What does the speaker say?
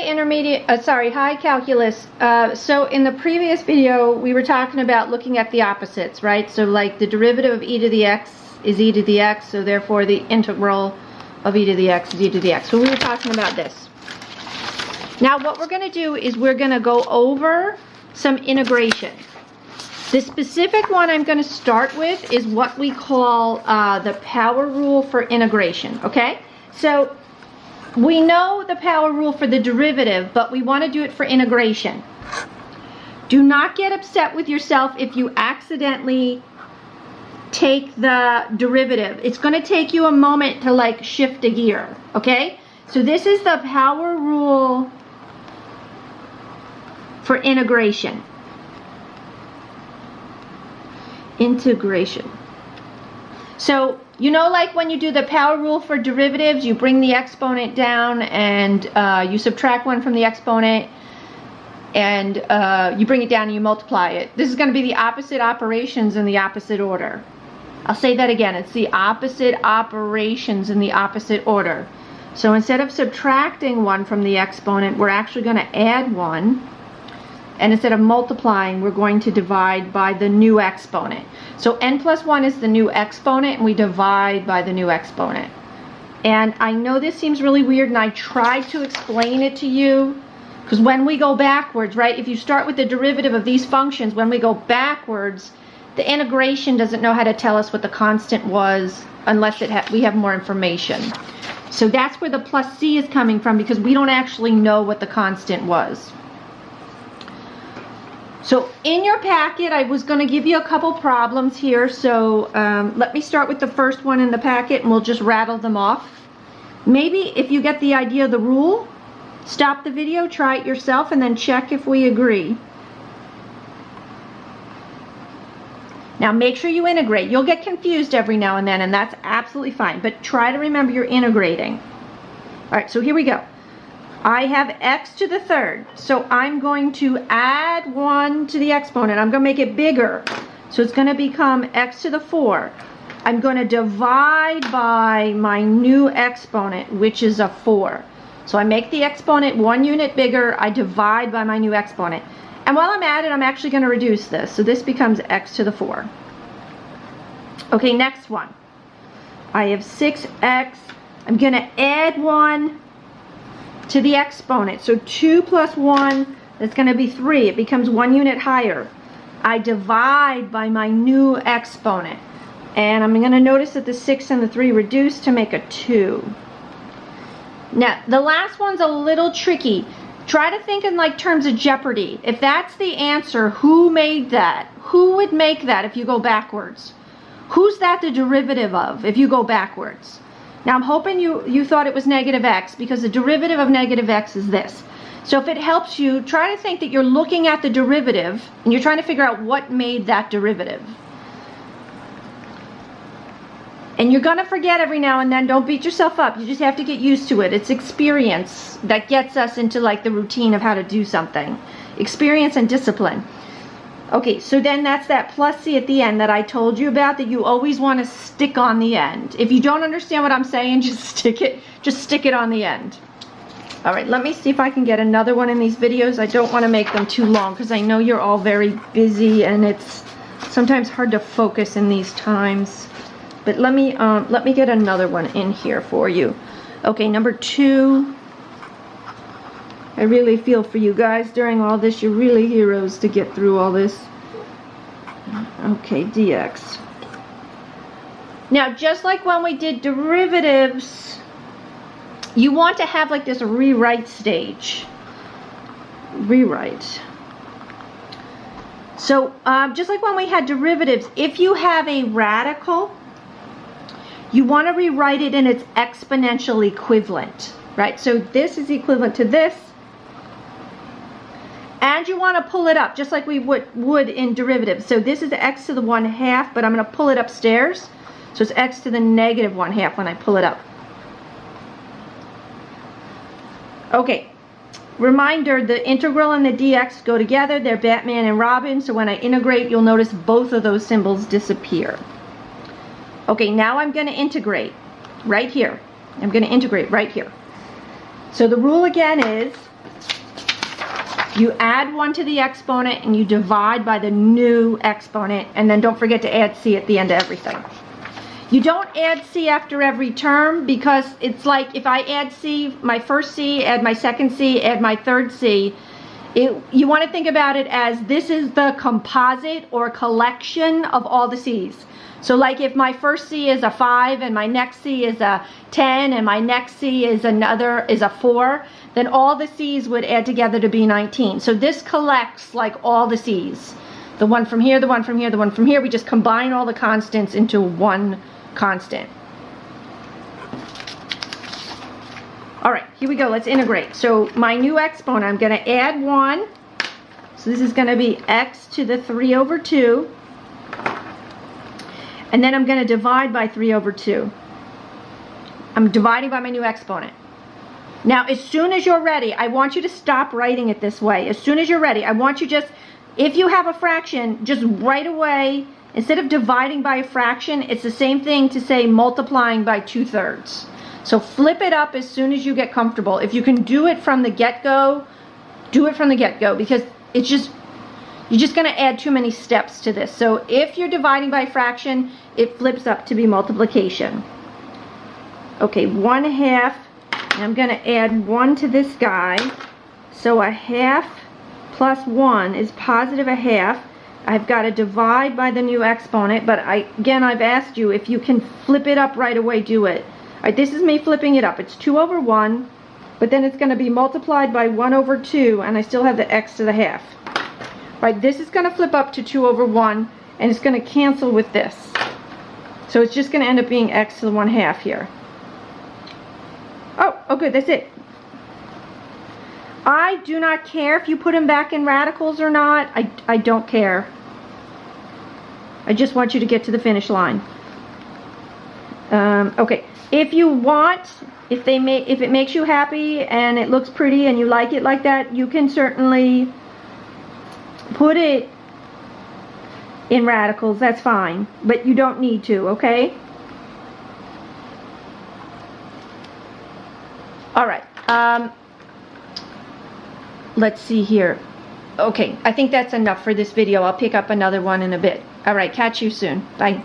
Hi calculus. So in the previous video, we were talking about looking at the opposites, right? So like the derivative of e to the x is e to the x, so therefore the integral of e to the x is e to the x. So we were talking about this. Now what we're going to do is we're going to go over some integration. The specific one I'm going to start with is what we call the power rule for integration, okay? So we know the power rule for the derivative, but we want to do it for integration. Do not get upset with yourself if you accidentally take the derivative. It's going to take you a moment to like shift a gear, okay? So this is the power rule for integration. Integration. So, you know, like when you do the power rule for derivatives, you bring the exponent down and you subtract one from the exponent and you bring it down and you multiply it. This is going to be the opposite operations in the opposite order. I'll say that again. It's the opposite operations in the opposite order. So instead of subtracting one from the exponent, we're actually going to add one. And instead of multiplying, we're going to divide by the new exponent. So n plus 1 is the new exponent, and we divide by the new exponent. And I know this seems really weird, and I tried to explain it to you, because when we go backwards, right, if you start with the derivative of these functions, when we go backwards, the integration doesn't know how to tell us what the constant was unless we have more information. So that's where the plus c is coming from, because we don't actually know what the constant was. So in your packet, I was going to give you a couple problems here. So let me start with the first one in the packet and we'll just rattle them off. Maybe if you get the idea of the rule, stop the video, try it yourself, and then check if we agree. Now make sure you integrate. You'll get confused every now and then, and that's absolutely fine. But try to remember you're integrating. All right, so here we go. I have x to the third, so I'm going to add 1 to the exponent. I'm going to make it bigger, so it's going to become x to the 4. I'm going to divide by my new exponent, which is a 4. So I make the exponent 1 unit bigger, I divide by my new exponent. And while I'm at it, I'm actually going to reduce this, so this becomes x to the 4. Okay, next one. I have 6x. I'm going to add 1 to the exponent. So 2 plus 1, that's going to be 3. It becomes 1 unit higher. I divide by my new exponent. And I'm going to notice that the 6 and the 3 reduce to make a 2. Now, the last one's a little tricky. Try to think in like terms of Jeopardy. If that's the answer, who made that? Who would make that if you go backwards? Who's that the derivative of if you go backwards? Now I'm hoping you thought it was negative x, because the derivative of negative x is this. So if it helps you, try to think that you're looking at the derivative and you're trying to figure out what made that derivative. And you're going to forget every now and then. Don't beat yourself up. You just have to get used to it. It's experience that gets us into like the routine of how to do something. Experience and discipline. Okay, so then that's that plus c at the end that I told you about, that you always want to stick on the end. If you don't understand what I'm saying, just stick it on the end. All right, let me see if I can get another one in these videos. I don't want to make them too long because I know you're all very busy and it's sometimes hard to focus in these times. But let me get another one in here for you. Okay, number 2. I really feel for you guys during all this. You're really heroes to get through all this. Okay, dx. Now, just like when we did derivatives, you want to have like this rewrite stage. Rewrite. So, just like when we had derivatives, if you have a radical, you want to rewrite it in its exponential equivalent, right? So this is equivalent to this. And you want to pull it up, just like we would in derivatives. So this is x to the 1/2, but I'm going to pull it upstairs. So it's x to the negative 1/2 when I pull it up. Okay, reminder, the integral and the dx go together. They're Batman and Robin. So when I integrate, you'll notice both of those symbols disappear. Okay, now I'm going to integrate right here. I'm going to integrate right here. So the rule again is You add 1 to the exponent and you divide by the new exponent, and then don't forget to add c at the end of everything. You don't add c after every term, because it's like if I add c, my first c, add my second c, add my third c, you want to think about it as this is the composite or collection of all the c's. So like if my first C is a 5 and my next C is a 10 and my next C is a 4, then all the C's would add together to be 19. So this collects like all the C's. The one from here, the one from here, the one from here. We just combine all the constants into one constant. All right, here we go. Let's integrate. So my new exponent, I'm going to add 1. So this is going to be x to the 3 over 2. And then I'm going to divide by 3 over 2. I'm dividing by my new exponent. Now, as soon as you're ready, I want you to stop writing it this way. As soon as you're ready, I want you just, if you have a fraction, just right away, instead of dividing by a fraction, it's the same thing to say multiplying by 2/3. So flip it up as soon as you get comfortable. If you can do it from the get-go, do it from the get-go, because it's just, you're just going to add too many steps to this. So if you're dividing by fraction, it flips up to be multiplication. Okay, 1/2. I'm going to add 1 to this guy. So 1/2 plus 1 is positive 1/2. I've got to divide by the new exponent, but again, I've asked you, if you can flip it up right away, do it. All right, this is me flipping it up. It's 2 over 1, but then it's going to be multiplied by 1 over 2, and I still have the x to the 1/2. Right, this is going to flip up to 2 over 1, and it's going to cancel with this. So it's just going to end up being x to the 1/2 here. Oh good, that's it. I do not care if you put them back in radicals or not. I don't care. I just want you to get to the finish line. Okay, if you want, if it makes you happy and it looks pretty and you like it like that, you can certainly put it in radicals. That's fine, but you don't need to, okay? All right, let's see here. Okay, I think that's enough for this video. I'll pick up another one in a bit. All right, catch you soon. Bye.